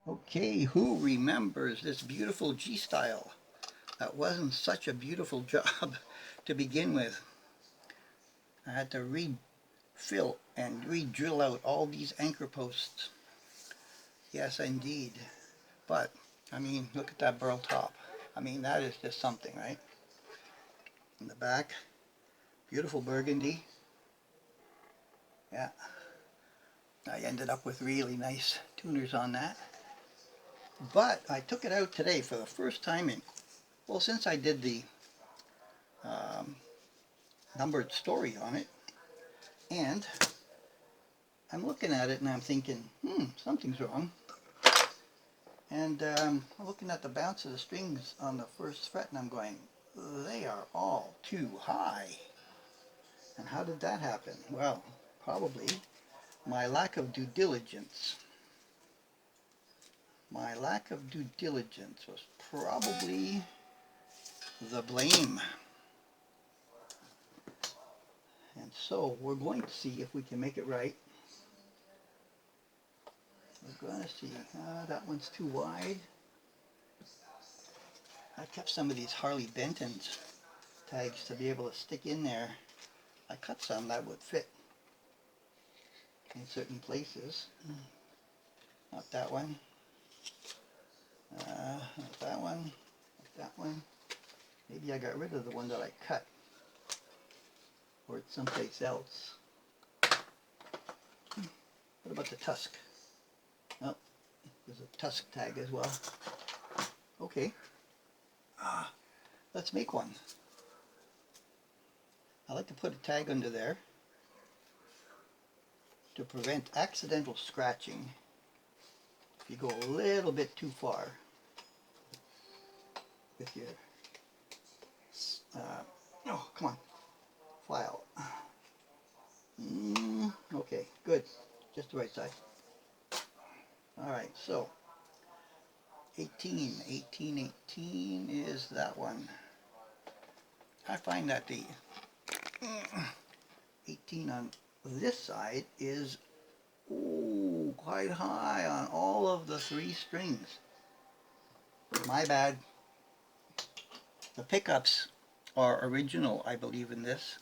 Okay, who remembers this beautiful G-style? That wasn't such a beautiful job to begin with. I had to refill and re-drill out all these anchor posts. Yes, indeed. But, I mean, look at that burl top. I mean, that is just something, right? In the back, beautiful burgundy. Yeah, I ended up with really nice tuners on that. But I took it out today for the first time well, since I did the um, numbered story on it. And I'm looking at it and I'm thinking, something's wrong. And I'm looking at the bounce of the strings on the first fret and I'm going, they are all too high. And how did that happen? Well, probably my lack of due diligence. My lack of due diligence was probably the blame. And so we're going to see if we can make it right. We're going to see. That one's too wide. I kept some of these Harley Benton's tags to be able to stick in there. I cut some that would fit in certain places. Not that one. Not that one. Not that one. Maybe I got rid of the one that I cut. Or it's someplace else. What about the tusk? Oh, there's a tusk tag as well. Okay. Let's make one. I like to put a tag under there to prevent accidental scratching if you go a little bit too far with your oh, come on, file. Okay, good, just the right side. Alright, so 18 is that one. I find that the 18 on this side is quite high on all of the three strings. My bad. The pickups are original, I believe, in this.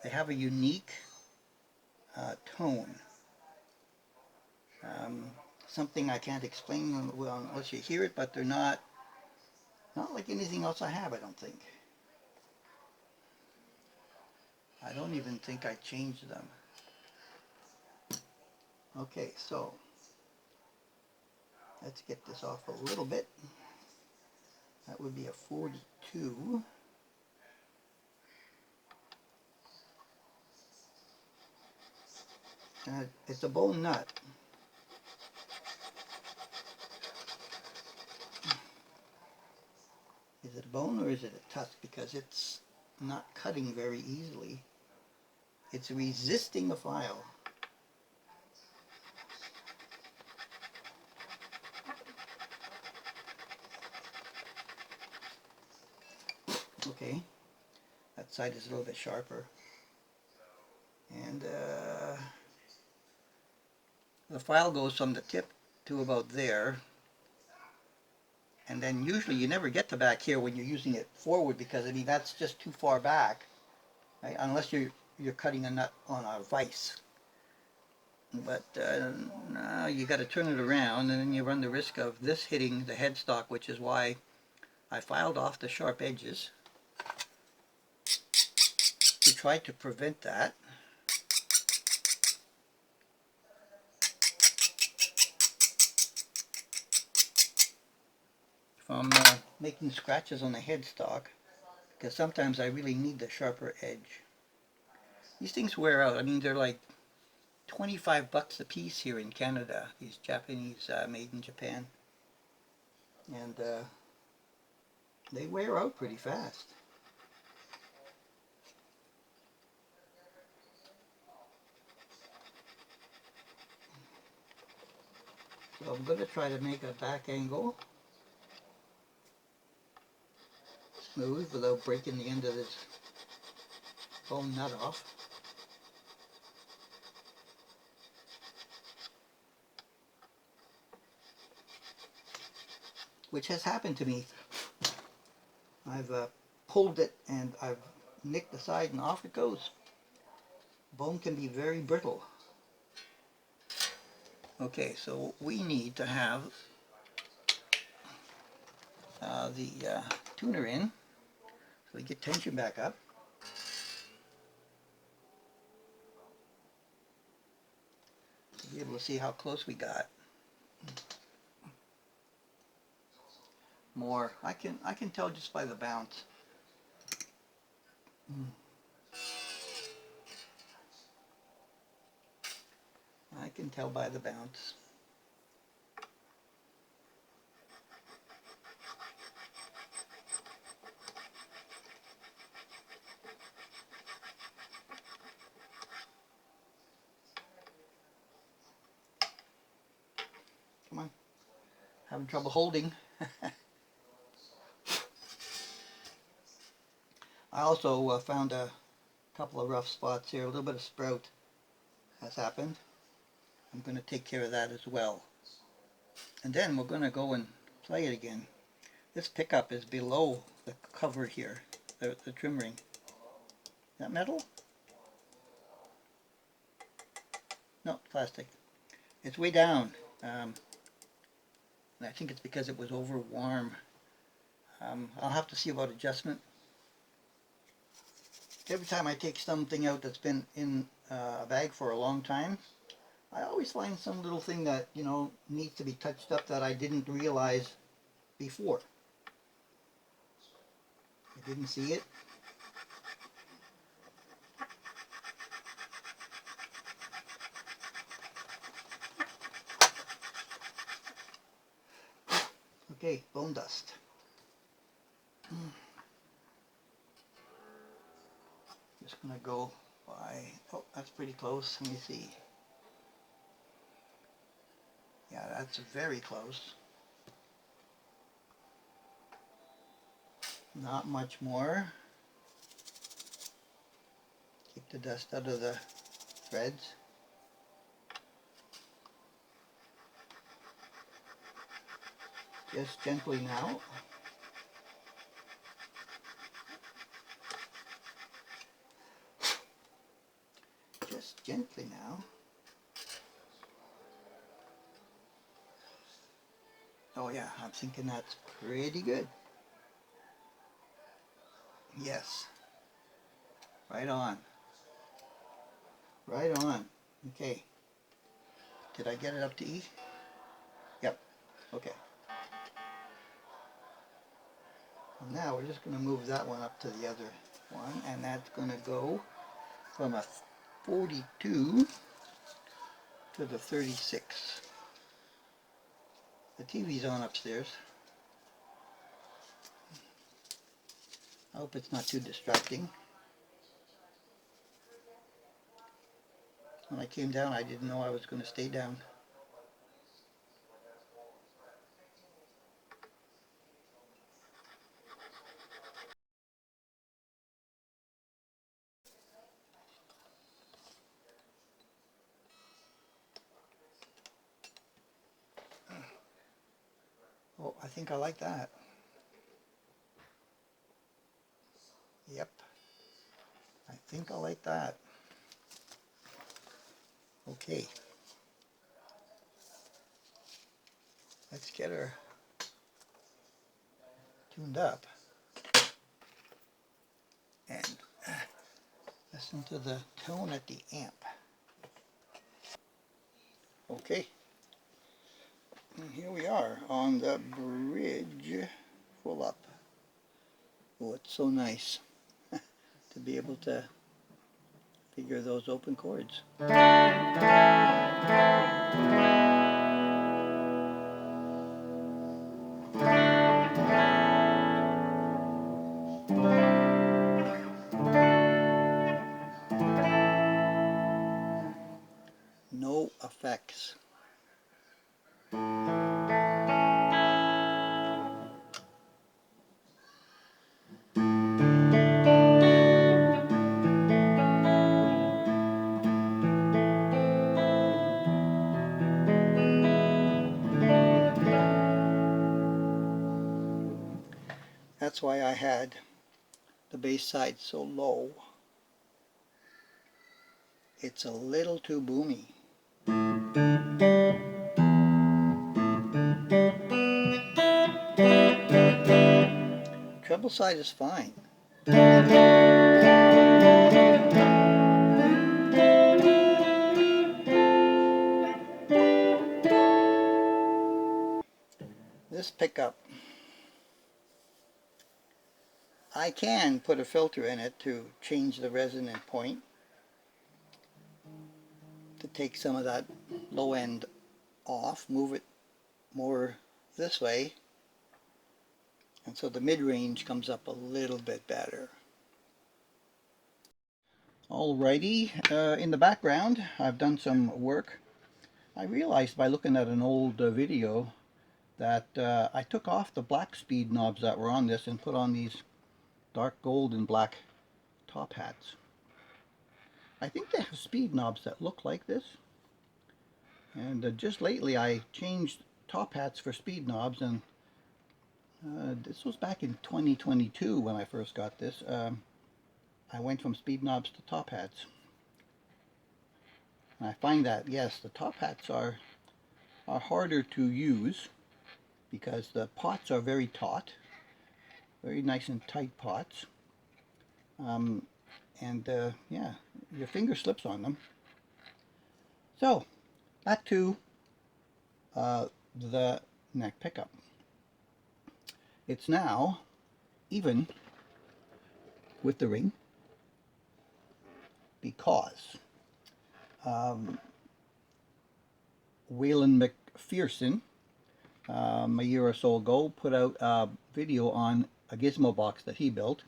They have a unique tone. Something I can't explain unless you hear it, but they're not like anything else I have, I don't think. I don't even think I changed them. Okay, so let's get this off a little bit. That would be a 42. It's a bone nut. Is it a bone or is it a tusk? Because it's not cutting very easily. It's resisting a file. Okay, that side is a little bit sharper. And the file goes from the tip to about there. And then usually you never get to back here when you're using it forward because, I mean, that's just too far back, right? Unless you're cutting a nut on a vise. But no, you got to turn it around and then you run the risk of this hitting the headstock, which is why I filed off the sharp edges to try to prevent that. From making scratches on the headstock, because sometimes I really need the sharper edge. These things wear out. I mean, they're like 25 bucks a piece here in Canada, these Japanese made in Japan. And they wear out pretty fast. So I'm going to try to make a back angle smooth without breaking the end of this bone nut off. which has happened to me. I've pulled it and I've nicked the side and off it goes. Bone can be very brittle. Okay, so we need to have the tuner in, so we get tension back up. To be able to see how close we got. More. I can tell just by the bounce. I can tell by the bounce. Come on. Having trouble holding. I also found a couple of rough spots here. A little bit of sprout has happened. I'm going to take care of that as well. And then we're going to go and play it again. This pickup is below the cover here, the trim ring. Is that metal? No, plastic. It's way down. And I think it's because it was over warm. I'll have to see about adjustment. Every time I take something out that's been in a bag for a long time, I always find some little thing that, you know, needs to be touched up that I didn't realize before. I didn't see it. Okay, bone dust. Just gonna go by, oh, that's pretty close. Let me see. Yeah, that's very close. Not much more. Keep the dust out of the threads. Just gently now. Just gently now. Oh yeah, I'm thinking that's pretty good. Yes. Right on. Right on. Okay. Did I get it up to E? Yep. Okay. Now we're just going to move that one up to the other one, and that's going to go from a 42 to the 36. The TV's on upstairs. I hope it's not too distracting. When I came down, I didn't know I was going to stay down. Oh, I think I like that. Yep. I think I like that. Okay. Let's get her tuned up and listen to the tone at the amp. Okay. And here we are on the bridge full up. Oh, it's so nice to be able to figure those open chords. No effects. that's why I had the bass side so low. It's a little too boomy. Treble side is fine. This pickup, I can put a filter in it to change the resonant point, to take some of that low end off, move it more this way, and so the mid-range comes up a little bit better. Alrighty, in the background I've done some work. I realized by looking at an old video that I took off the black speed knobs that were on this and put on these dark gold and black top hats. I think they have speed knobs that look like this, and just lately I changed top hats for speed knobs, and this was back in 2022 when I first got this. I went from speed knobs to top hats. And I find that, yes, the top hats are harder to use because the pots are very taut, very nice and tight pots. Yeah, your finger slips on them. So, back to the neck pickup. It's now even with the ring because Waylon McPherson a year or so ago put out a video on a gizmo box that he built.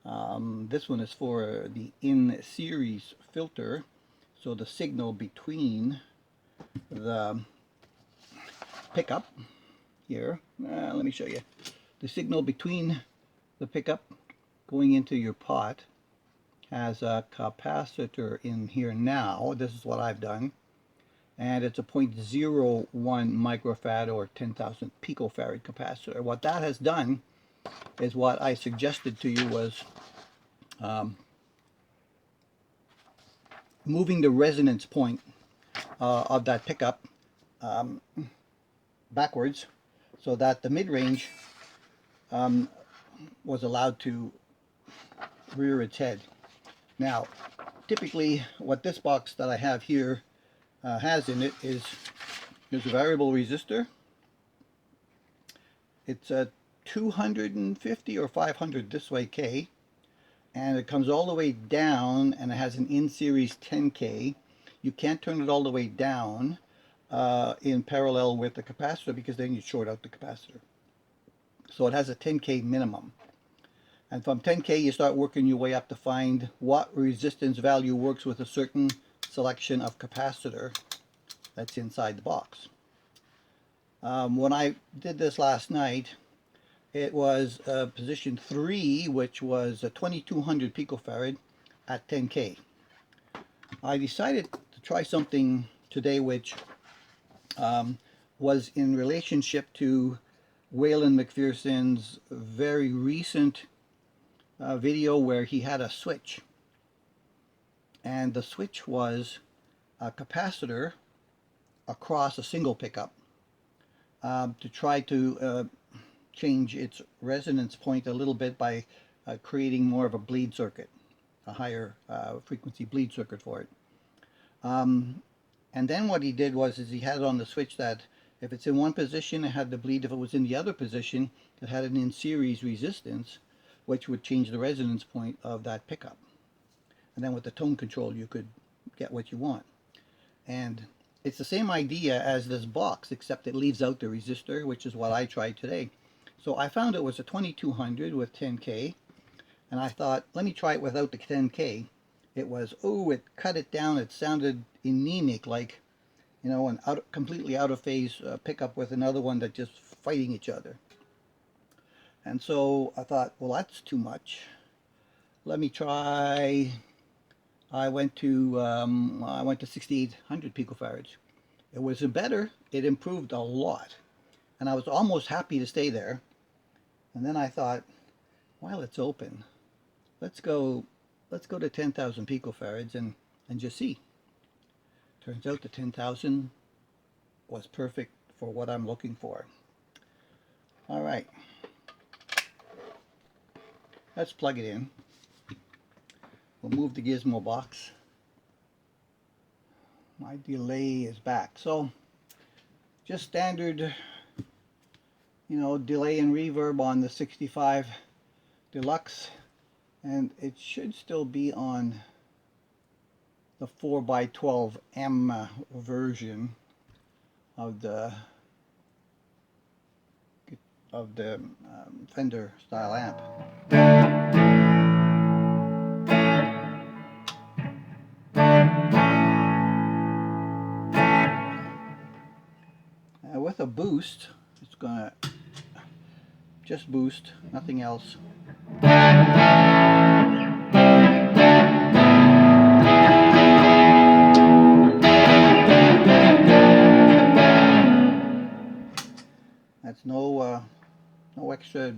This one is for the in-series filter, so the signal between the pickup here, let me show you, the signal between the pickup going into your pot has a capacitor in here now. This is what I've done, and it's a 0.01 microfarad or 10,000 picofarad capacitor. What that has done is what I suggested to you was moving the resonance point of that pickup backwards so that the mid-range was allowed to rear its head. Now, typically what this box that I have here has in it is there's a variable resistor. It's a 250 or 500 this way K, and it comes all the way down, and it has an in-series 10K. You can't turn it all the way down in parallel with the capacitor because then you short out the capacitor. So it has a 10K minimum. And from 10K you start working your way up to find what resistance value works with a certain selection of capacitor that's inside the box. When I did this last night, it was position 3, which was a 2200 picofarad at 10K. I decided to try something today which was in relationship to Waylon McPherson's very recent video where he had a switch, and the switch was a capacitor across a single pickup to try to change its resonance point a little bit by creating more of a bleed circuit, a higher frequency bleed circuit for it. And then what he did was he had it on the switch that if it's in one position it had the bleed, if it was in the other position it had an in-series resistance which would change the resonance point of that pickup. And then with the tone control you could get what you want. And it's the same idea as this box, except it leaves out the resistor, which is what I tried today. So I found it was a 2200 with 10K, and I thought, let me try it without the 10K. It was, oh, it cut it down. It sounded anemic, like, you know, an completely out of phase pickup with another one that just fighting each other. And so I thought, well, that's too much. Let me try. I went to 6800 picofarads. It was better. It improved a lot, and I was almost happy to stay there. And then I thought, while it's open, let's go to 10,000 picofarads and just see. Turns out the 10,000 was perfect for what I'm looking for. All right, let's plug it in. We'll move the gizmo box. My delay is back. So just standard, delay and reverb on the 65 Deluxe, and it should still be on the 4x12M version of the Fender style amp. With a boost, it's gonna just boost, nothing else. That's no extra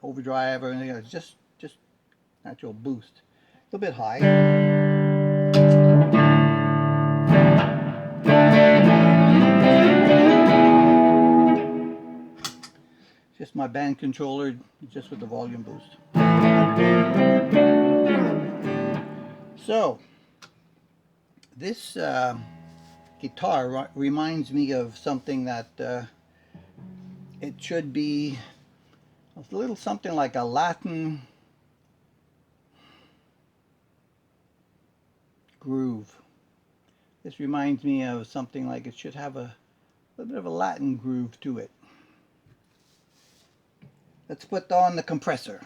overdrive or anything. It's just natural boost. A little bit high. Just my band controller, just with the volume boost. So this guitar reminds me of something that it should be a little something like a Latin groove. This reminds me of something like it should have a little bit of a Latin groove to it. Let's put on the compressor.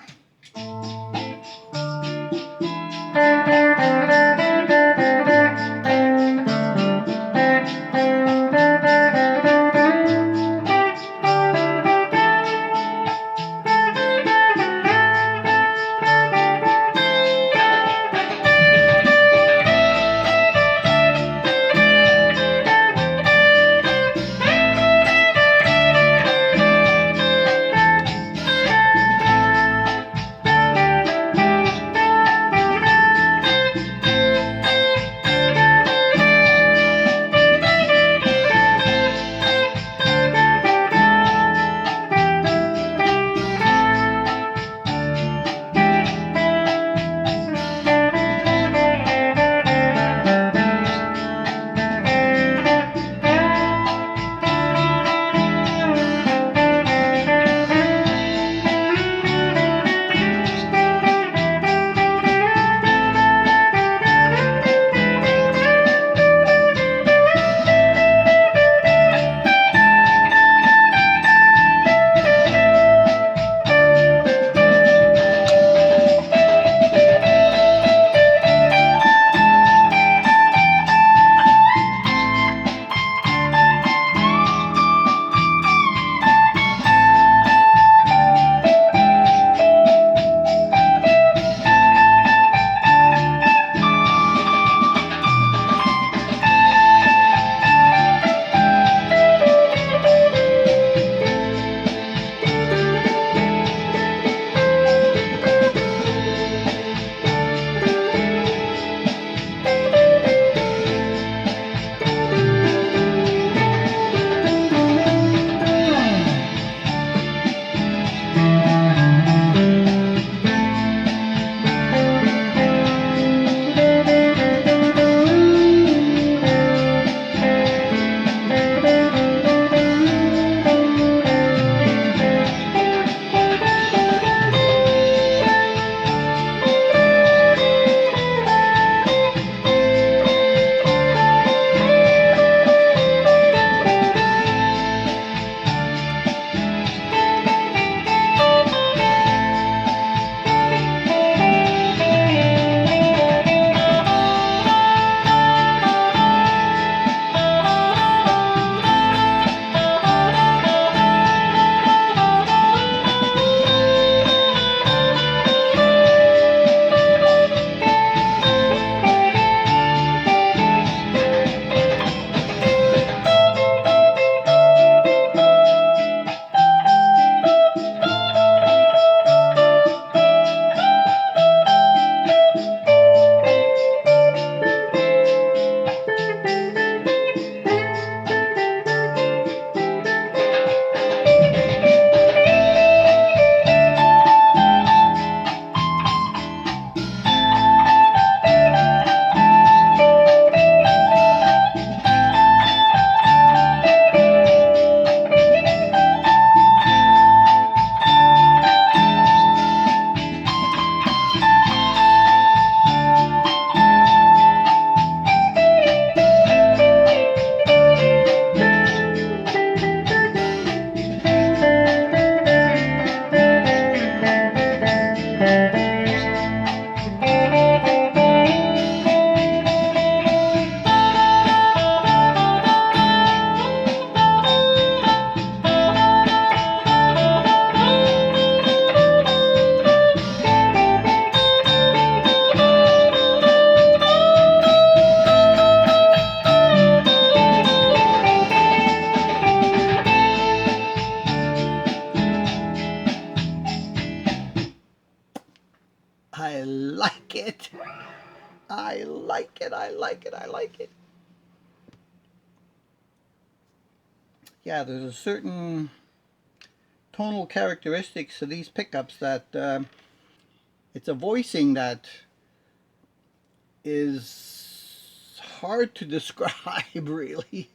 it. I like it, I like it, I like it. Yeah, there's a certain tonal characteristics to these pickups that it's a voicing that is hard to describe, really.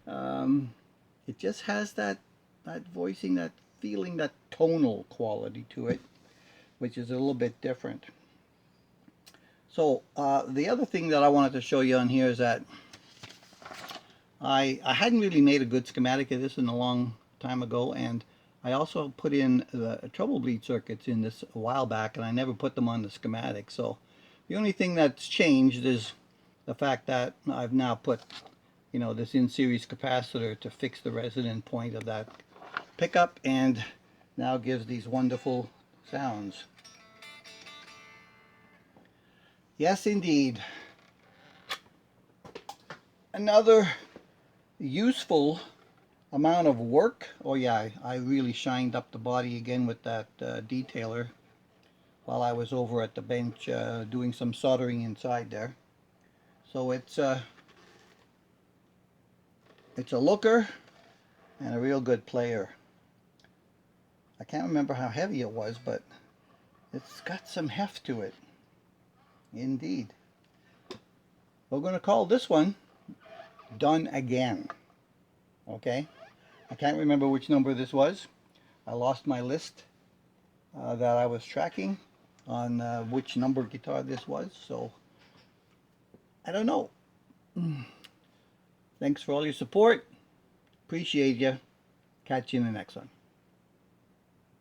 It just has that voicing, that feeling, that tonal quality to it, which is a little bit different. So the other thing that I wanted to show you on here is that I hadn't really made a good schematic of this in a long time ago, and I also put in the trouble bleed circuits in this a while back, and I never put them on the schematic. So the only thing that's changed is the fact that I've now put, you know, this in-series capacitor to fix the resonant point of that pickup, and now gives these wonderful sounds. Yes, indeed. Another useful amount of work. Oh yeah, I really shined up the body again with that detailer while I was over at the bench doing some soldering inside there. So it's a looker and a real good player. I can't remember how heavy it was, but it's got some heft to it. Indeed. We're going to call this one Done Again. Okay? I can't remember which number this was. I lost my list that I was tracking on which number guitar this was, so I don't know. Thanks for all your support. Appreciate you. Catch you in the next one.